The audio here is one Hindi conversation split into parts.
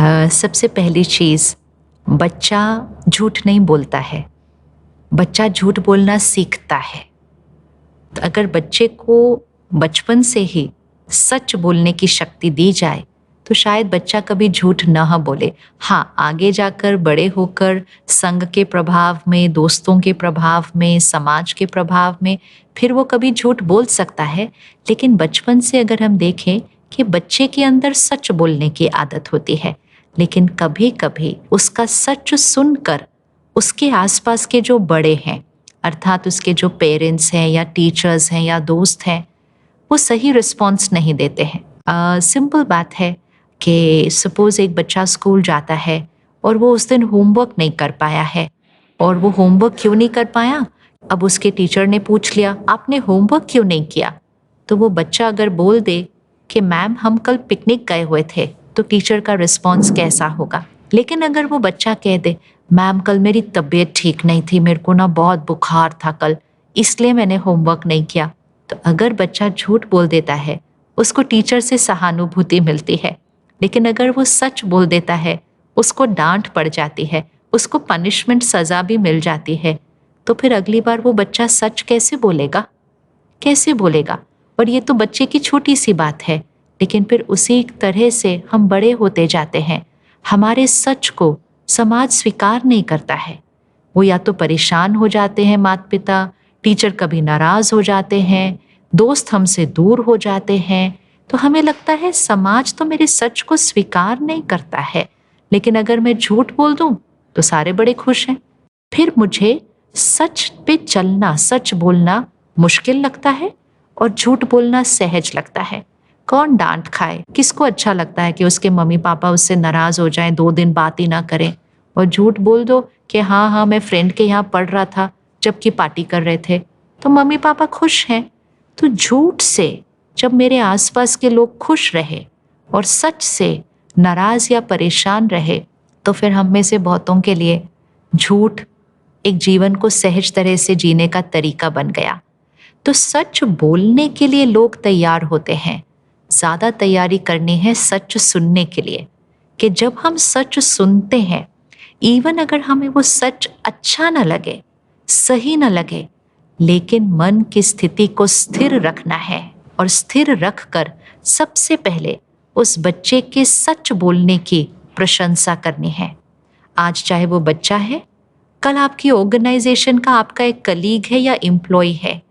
सबसे पहली चीज़, बच्चा झूठ नहीं बोलता है, बच्चा झूठ बोलना सीखता है। तो अगर बच्चे को बचपन से ही सच बोलने की शक्ति दी जाए, तो शायद बच्चा कभी झूठ न बोले। हाँ, आगे जाकर बड़े होकर संग के प्रभाव में, दोस्तों के प्रभाव में, समाज के प्रभाव में फिर वो कभी झूठ बोल सकता है। लेकिन बचपन से अगर हम देखें कि बच्चे के अंदर सच बोलने की आदत होती है, लेकिन कभी-कभी उसका सच सुनकर उसके आसपास के जो बड़े हैं, अर्थात उसके जो पेरेंट्स हैं या टीचर्स हैं या दोस्त हैं, वो सही रिस्पॉन्स नहीं देते हैं। सिंपल बात है कि सपोज़ एक बच्चा स्कूल जाता है और वो उस दिन होमवर्क नहीं कर पाया है, और वो होमवर्क क्यों नहीं कर पाया? अब उसके टीचर ने पूछ लिया, आपने होमवर्क क्यों नहीं किया? तो वो बच्चा अगर बोल दे कि मैम हम कल पिकनिक गए हुए थे, तो टीचर का रिस्पॉन्स कैसा होगा? लेकिन अगर वो बच्चा कह दे, मैम कल मेरी तबीयत ठीक नहीं थी, मेरे को ना बहुत बुखार था कल, इसलिए मैंने होमवर्क नहीं किया। तो अगर बच्चा झूठ बोल देता है, उसको टीचर से सहानुभूति मिलती है। लेकिन अगर वो सच बोल देता है, उसको डांट पड़ जाती है, उसको पनिशमेंट सज़ा भी मिल जाती है, तो फिर अगली बार वो बच्चा सच कैसे बोलेगा? कैसे बोलेगा? और ये तो बच्चे की छोटी सी बात है, लेकिन फिर उसी तरह से हम बड़े होते जाते हैं। हमारे सच को समाज स्वीकार नहीं करता है। वो या तो परेशान हो जाते हैं माता-पिता, टीचर कभी नाराज़ हो जाते हैं, दोस्त हमसे दूर हो जाते हैं। तो हमें लगता है समाज तो मेरे सच को स्वीकार नहीं करता है, लेकिन अगर मैं झूठ बोल दूँ, तो सारे बड़े खुश हैं। फिर मुझे सच पे चलना, सच बोलना मुश्किल लगता है और झूठ बोलना सहज लगता है। कौन डाँट खाए? किसको अच्छा लगता है कि उसके मम्मी-पापा उससे नाराज़ हो जाएँ, 2 दिन बात ही ना करें? और झूठ बोल दो कि हाँ, हाँ, मैं फ्रेंड के यहाँ पढ़ रहा था, जबकि पार्टी कर रहे थे, तो मम्मी-पापा खुश हैं। तो झूठ से जब मेरे आस-पास के लोग खुश रहे और सच से नाराज़ या परेशान रहे, तो फिर हम में से बहुतों के लिए झूठ एक जीवन को सहज तरह से जीने का तरीका बन गया। तो सच बोलने के लिए लोग तैयार होते हैं, ज़्यादा तैयारी करनी है सच सुनने के लिए, कि जब हम सच सुनते हैं, इवन अगर हमें वो सच अच्छा न लगे, सही न लगे, लेकिन मन की स्थिति को स्थिर रखना है और स्थिर रखकर सबसे पहले उस बच्चे के सच बोलने की प्रशंसा करनी है। आज चाहे वो बच्चा है, कल आपकी ऑर्गेनाइजेशन का आपका एक कलीग है या एम्प्लॉय है,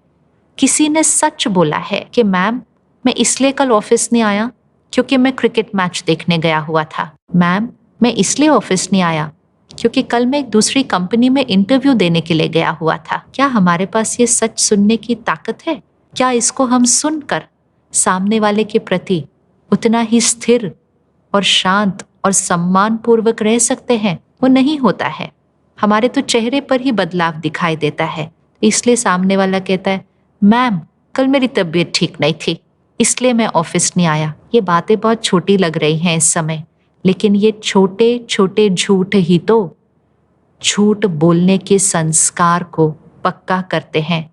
किसी ने सच बोला है कि मैम मैं इसलिए कल ऑफिस नहीं आया क्योंकि मैं क्रिकेट मैच देखने गया हुआ था। मैम मैं इसलिए ऑफिस नहीं आया क्योंकि कल मैं एक दूसरी कंपनी में इंटरव्यू देने के लिए गया हुआ था। क्या हमारे पास ये सच सुनने की ताकत है? क्या इसको हम सुनकर सामने वाले के प्रति उतना ही स्थिर और शांत और सम्मान पूर्वक रह सकते हैं? वो नहीं होता है। हमारे तो चेहरे पर ही बदलाव दिखाई देता है। इसलिए सामने वाला कहता है, मैम कल मेरी तबीयत ठीक नहीं थी, इसलिए मैं ऑफिस नहीं आया। ये बातें बहुत छोटी लग रही हैं इस समय, लेकिन ये छोटे छोटे झूठ ही तो झूठ बोलने के संस्कार को पक्का करते हैं।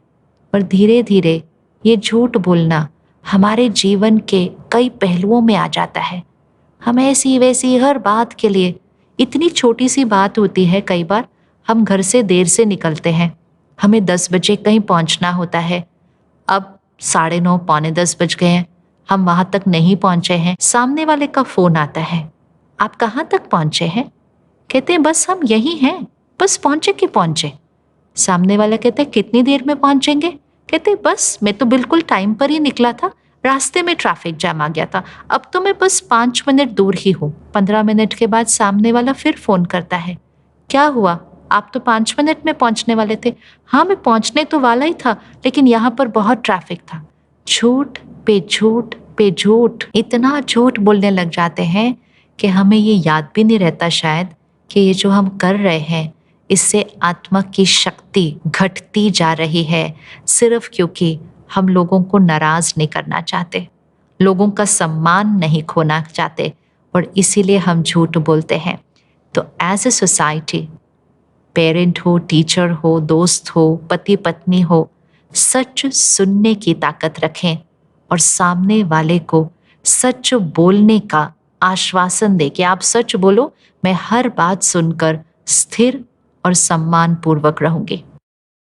और धीरे धीरे ये झूठ बोलना हमारे जीवन के कई पहलुओं में आ जाता है। हम ऐसी वैसी हर बात के लिए, इतनी छोटी सी बात होती है, कई बार हम घर से देर से निकलते हैं, हमें 10 बजे कहीं पहुंचना होता है, अब 9:30 पौने 10 बज गए हैं, हम वहां तक नहीं पहुंचे हैं। सामने वाले का फोन आता है, आप कहाँ तक पहुंचे हैं? कहते हैं बस हम यहीं हैं, बस पहुंचे कि पहुंचे। सामने वाला कहता है कितनी देर में पहुंचेंगे? कहते हैं बस मैं तो बिल्कुल टाइम पर ही निकला था, रास्ते में ट्रैफिक जाम आ गया था, अब तो मैं बस 5 मिनट दूर ही हूँ। 15 मिनट के बाद सामने वाला फिर फोन करता है, क्या हुआ? आप तो 5 मिनट में पहुंचने वाले थे। हाँ मैं पहुंचने तो वाला ही था, लेकिन यहाँ पर बहुत ट्रैफिक था। झूठ पे झूठ पे झूठ, इतना झूठ बोलने लग जाते हैं कि हमें ये याद भी नहीं रहता शायद कि ये जो हम कर रहे हैं, इससे आत्मा की शक्ति घटती जा रही है, सिर्फ क्योंकि हम लोगों को नाराज नहीं करना चाहते, लोगों का सम्मान नहीं खोना चाहते, और इसीलिए हम झूठ बोलते हैं। तो एज ए सोसाइटी, पेरेंट हो, टीचर हो, दोस्त हो, पति पत्नी हो, सच सुनने की ताकत रखें और सामने वाले को सच बोलने का आश्वासन दे कि आप सच बोलो, मैं हर बात सुनकर स्थिर और सम्मान पूर्वक रहूंगी।